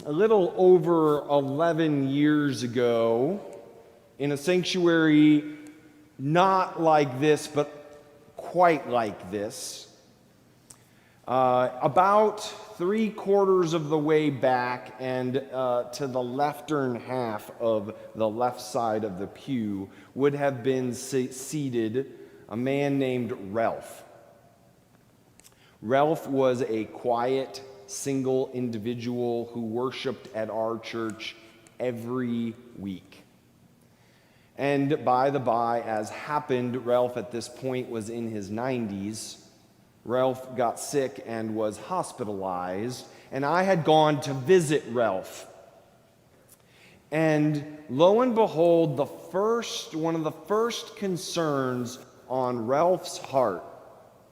a little over 11 years ago, in a sanctuary not like this, but quite like this, about 3/4 of the way back and to the leftern half of the left side of the pew would have been seated a man named Ralph. Ralph was a quiet, single individual who worshiped at our church every week. And by the by, as happened, Ralph at this point was in his 90s. Ralph got sick and was hospitalized, and I had gone to visit Ralph. And lo and behold, one of the first concerns on Ralph's heart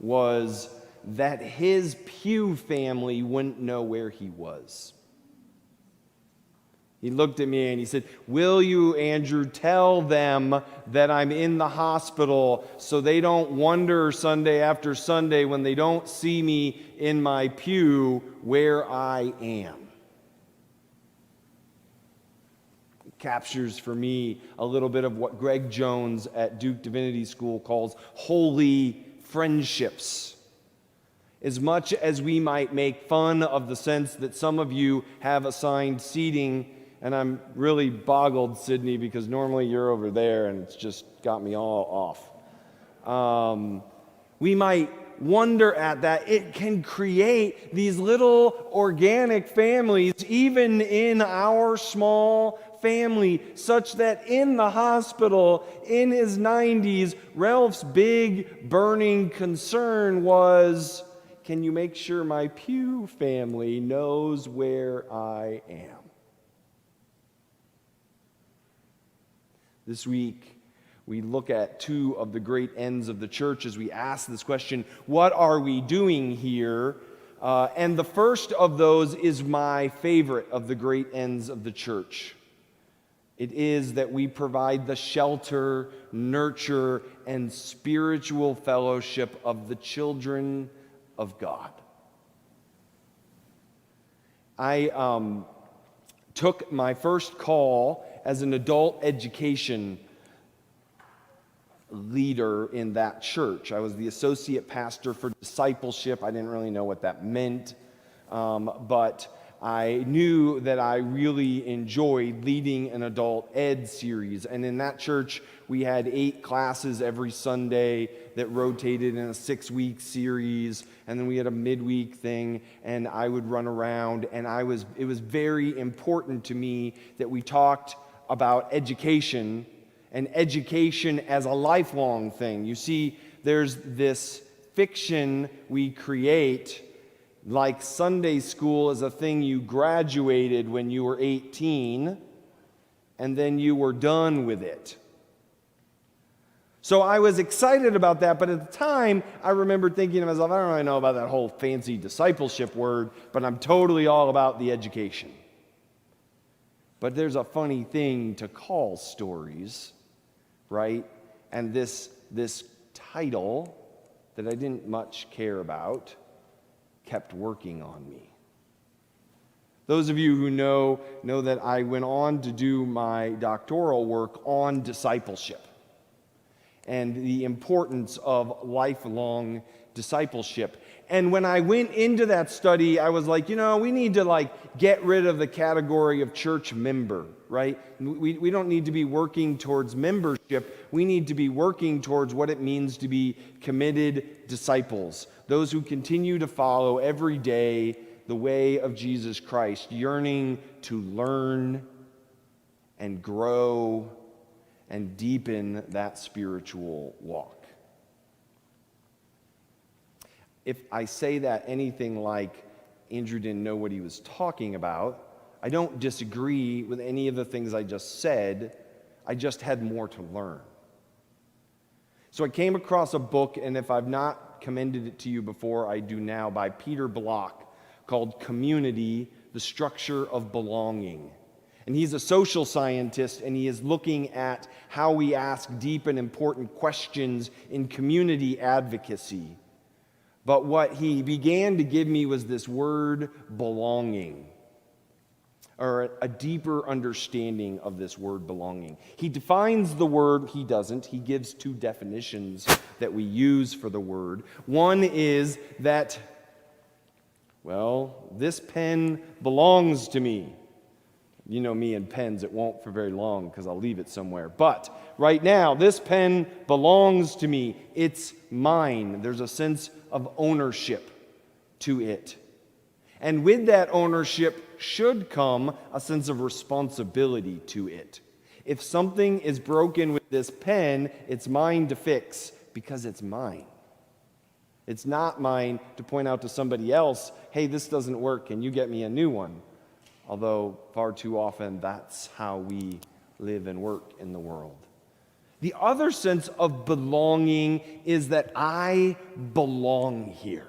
was that his pew family wouldn't know where he was. He looked at me and he said, "Will you, Andrew, tell them that I'm in the hospital so they don't wonder Sunday after Sunday when they don't see me in my pew where I am?" It captures for me a little bit of what Greg Jones at Duke Divinity School calls holy friendships. As much as we might make fun of the sense that some of you have assigned seating, and I'm really boggled, Sydney, because normally you're over there and it's just got me all off. We might wonder at that. It can create these little organic families, even in our small family, such that in the hospital, in his 90s, Ralph's big burning concern was, can you make sure my pew family knows where I am? This week, we look at two of the great ends of the church as we ask this question, what are we doing here? And the first of those is my favorite of the great ends of the church. It is that we provide the shelter, nurture, and spiritual fellowship of the children of God. I took my first call as an adult education leader in that church. I was the associate pastor for discipleship. I didn't really know what that meant, but I knew that I really enjoyed leading an adult ed series. And in that church, we had 8 classes every Sunday that rotated in a 6-week series. And then we had a midweek thing, and I would run around. And it was very important to me that we talked about education, and education as a lifelong thing. You see, there's this fiction we create like Sunday school is a thing you graduated when you were 18, and then you were done with it. So I was excited about that, but at the time, I remember thinking to myself, I don't really know about that whole fancy discipleship word, but I'm totally all about the education. But there's a funny thing to call stories, right? And this title that I didn't much care about kept working on me. Those of you who know that I went on to do my doctoral work on discipleship and the importance of lifelong discipleship. And when I went into that study, I was like, we need to get rid of the category of church member, right? We don't need to be working towards membership. We need to be working towards what it means to be committed disciples, those who continue to follow every day the way of Jesus Christ, yearning to learn and grow and deepen that spiritual walk. If I say that anything like Andrew didn't know what he was talking about, I don't disagree with any of the things I just said. I just had more to learn. So I came across a book, and if I've not commended it to you before, I do now, by Peter Block, called Community, the Structure of Belonging. And he's a social scientist, and he is looking at how we ask deep and important questions in community advocacy. But what he began to give me was this word, belonging. or a deeper understanding of this word belonging. He defines the word, he doesn't. He gives two definitions that we use for the word. One is that, well, this pen belongs to me. You know me and pens, it won't for very long because I'll leave it somewhere. But right now, this pen belongs to me. It's mine. There's a sense of ownership to it. And with that ownership should come a sense of responsibility to it. If something is broken with this pen, it's mine to fix because it's mine. It's not mine to point out to somebody else, hey, this doesn't work, can you get me a new one? Although far too often that's how we live and work in the world. The other sense of belonging is that I belong here.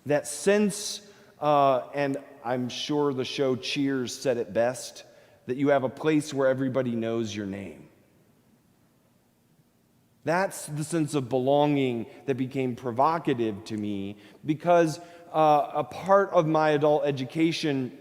That sense, and I'm sure the show Cheers said it best, that you have a place where everybody knows your name. That's the sense of belonging that became provocative to me because a part of my adult education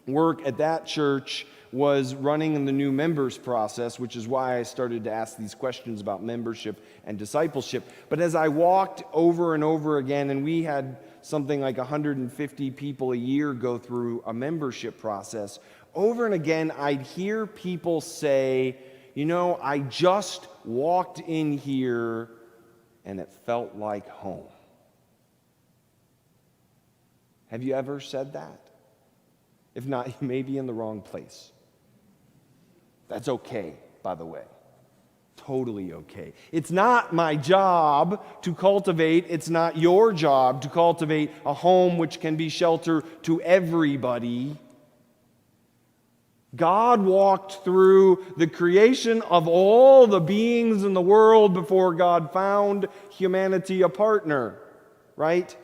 work at that church was running in the new members process, which is why I started to ask these questions about membership and discipleship. But as I walked over and over again, and we had something like 150 people a year go through a membership process, over and again I'd hear people say, you know, I just walked in here and it felt like home. Have you ever said that? If not, you may be in the wrong place. That's okay, by the way. Totally okay. It's not my job to cultivate, it's not your job to cultivate a home which can be shelter to everybody. God walked through the creation of all the beings in the world before God found humanity a partner, right?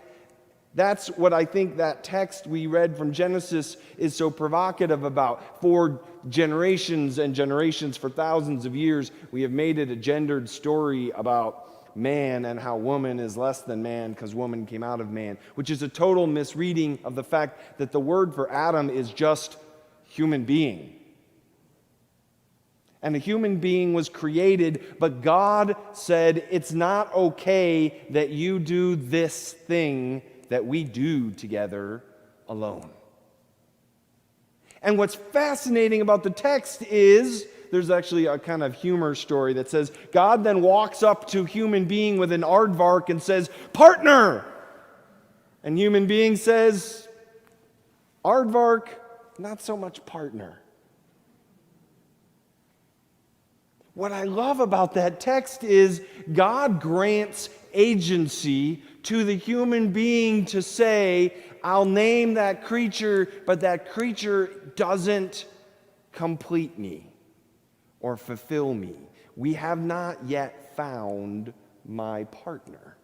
That's what I think that text we read from Genesis is so provocative about. For generations and generations, for thousands of years, we have made it a gendered story about man and how woman is less than man because woman came out of man, which is a total misreading of the fact that the word for Adam is just human being. And a human being was created, but God said, it's not okay that you do this thing that we do together alone. And what's fascinating about the text is, there's actually a kind of humor story that says, God then walks up to human being with an aardvark and says, partner! And human being says, aardvark, not so much partner. What I love about that text is God grants agency to the human being to say, I'll name that creature, but that creature doesn't complete me or fulfill me. We have not yet found my partner.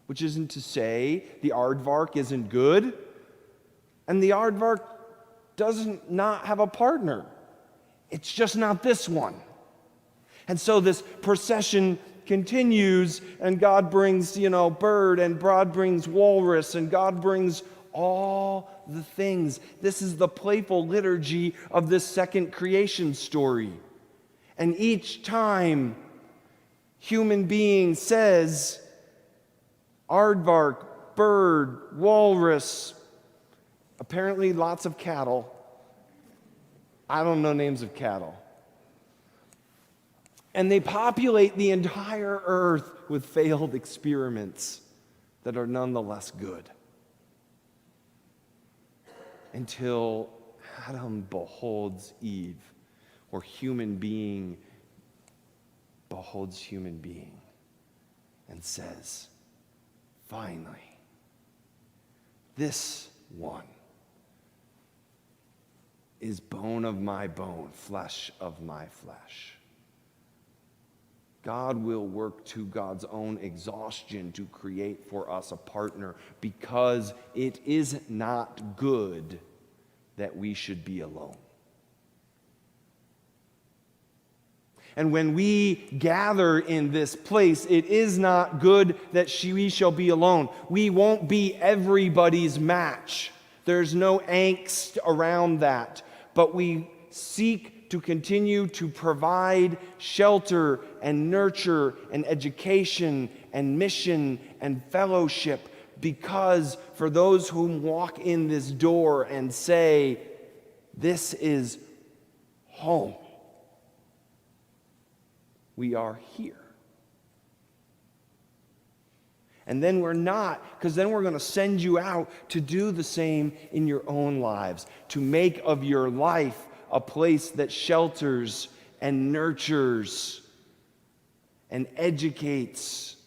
Which isn't to say the aardvark isn't good, and the aardvark doesn't not have a partner. It's just not this one. And so this procession continues, and God brings, bird, and God brings walrus, and God brings all the things. This is the playful liturgy of this second creation story. And each time, human being says, aardvark, bird, walrus, apparently lots of cattle. I don't know names of cattle. And they populate the entire earth with failed experiments that are nonetheless good. Until Adam beholds Eve, or human being beholds human being, and says, finally, this one is bone of my bone, flesh of my flesh. God will work to God's own exhaustion to create for us a partner because it is not good that we should be alone. And when we gather in this place, it is not good that we shall be alone. We won't be everybody's match There's no angst around that, but we seek to continue to provide shelter and nurture and education and mission and fellowship, because for those who walk in this door and say, "This is home," we are here. And then we're not, because then we're going to send you out to do the same in your own lives, to make of your life a place that shelters and nurtures and educates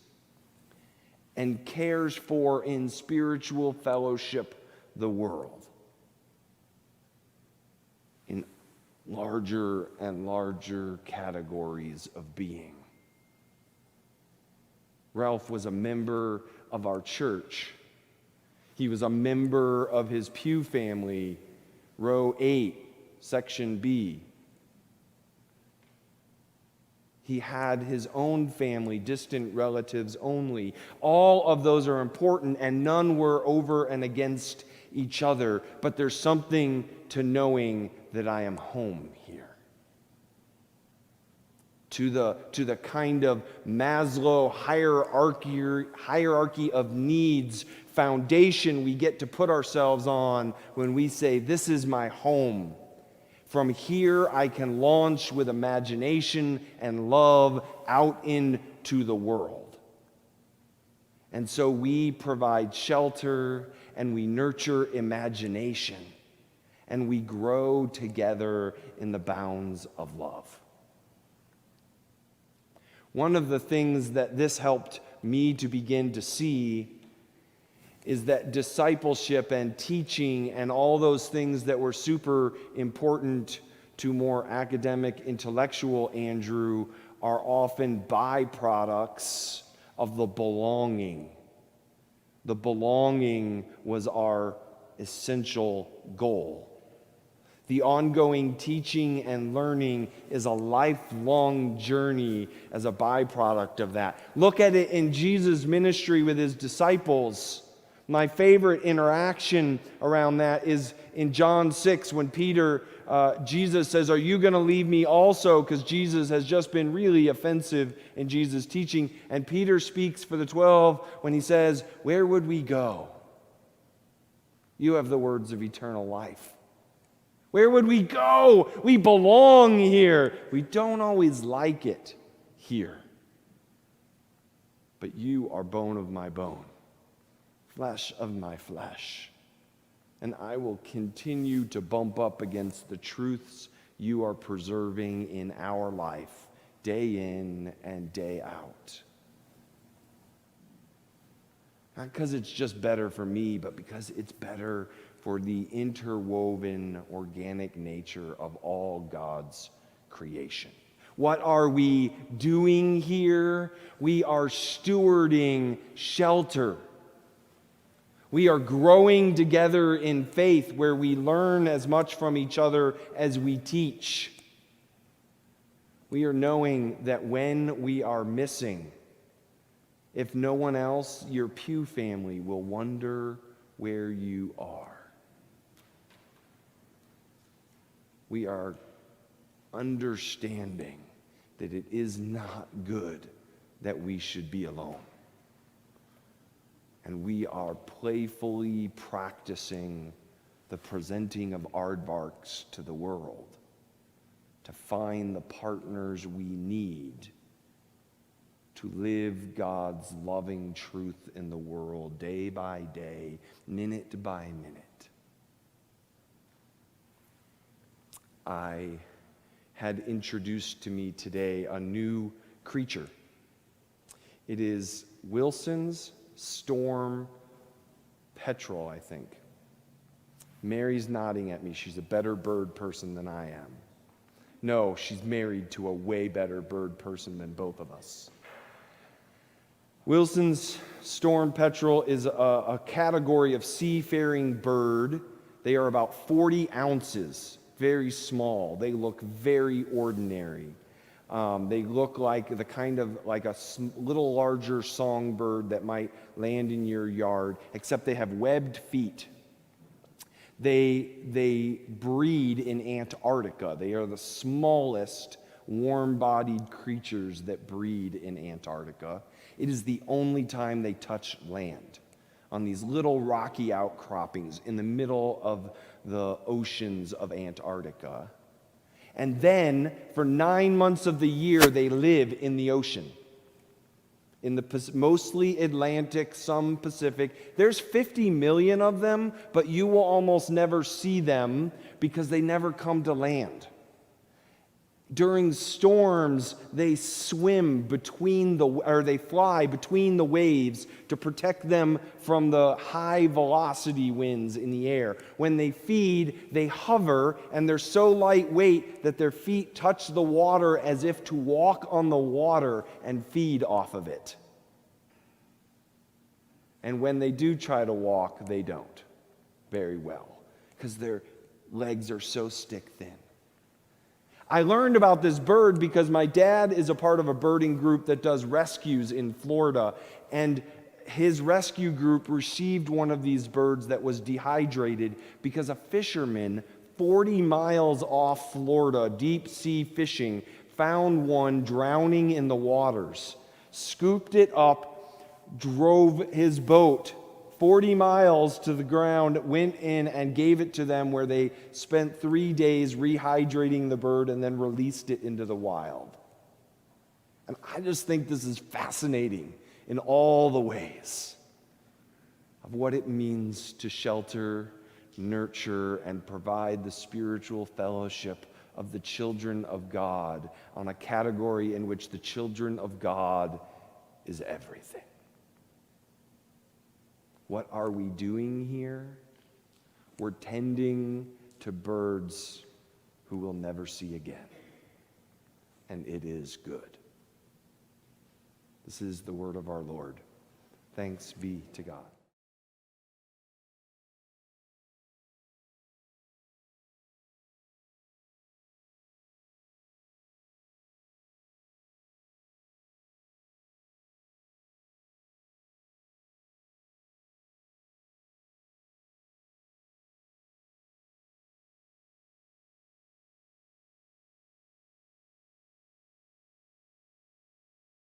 and cares for in spiritual fellowship the world in larger and larger categories of being. Ralph was a member of our church. He was a member of his pew family, row 8, section B. He had his own family, distant relatives only. All of those are important, and none were over and against each other. But there's something to knowing that I am home here. To the kind of Maslow hierarchy of needs foundation we get to put ourselves on when we say, "This is my home. From here I can launch with imagination and love out into the world." And so we provide shelter and we nurture imagination and we grow together in the bounds of love. One of the things that this helped me to begin to see is that discipleship and teaching and all those things that were super important to more academic, intellectual Andrew are often byproducts of the belonging. The belonging was our essential goal. The ongoing teaching and learning is a lifelong journey as a byproduct of that. Look at it in Jesus' ministry with his disciples. My favorite interaction around that is in John 6 when Jesus says, "Are you going to leave me also?" Because Jesus has just been really offensive in Jesus' teaching. And Peter speaks for the 12 when he says, "Where would we go? You have the words of eternal life." Where would we go? We belong here. We don't always like it here. But you are bone of my bone, flesh of my flesh. And I will continue to bump up against the truths you are preserving in our life, day in and day out. Not because it's just better for me, but because it's better for the interwoven organic nature of all God's creation. What are we doing here? We are stewarding shelter. We are growing together in faith where we learn as much from each other as we teach. We are knowing that when we are missing, if no one else, your pew family will wonder where you are. We are understanding that it is not good that we should be alone. And we are playfully practicing the presenting of aardvarks to the world to find the partners we need to live God's loving truth in the world day by day, minute by minute. I had introduced to me today a new creature. It is Wilson's storm petrel, I think. Mary's nodding at me. She's a better bird person than I am. No, she's married to a way better bird person than both of us. Wilson's storm petrel is a category of seafaring bird. They are about 40 ounces, very small. They look very ordinary. They look like the kind of like a little larger songbird that might land in your yard, except they have webbed feet. They breed in Antarctica. They are the smallest warm-bodied creatures that breed in Antarctica. It is the only time they touch land, on these little rocky outcroppings in the middle of the oceans of Antarctica. And then, for 9 months of the year, they live in the ocean. In the mostly Atlantic, some Pacific. There's 50 million of them, but you will almost never see them because they never come to land. During storms, they swim they fly between the waves to protect them from the high velocity winds in the air. When they feed, they hover, and they're so lightweight that their feet touch the water as if to walk on the water and feed off of it. And when they do try to walk, they don't very well because their legs are so stick thin. I learned about this bird because my dad is a part of a birding group that does rescues in Florida, and his rescue group received one of these birds that was dehydrated because a fisherman 40 miles off Florida, deep sea fishing, found one drowning in the waters, scooped it up, drove his boat 40 miles to the ground, went in and gave it to them, where they spent 3 days rehydrating the bird and then released it into the wild. And I just think this is fascinating in all the ways of what it means to shelter, nurture, and provide the spiritual fellowship of the children of God on a category in which the children of God is everything. What are we doing here? We're tending to birds who we'll never see again. And it is good. This is the word of our Lord. Thanks be to God.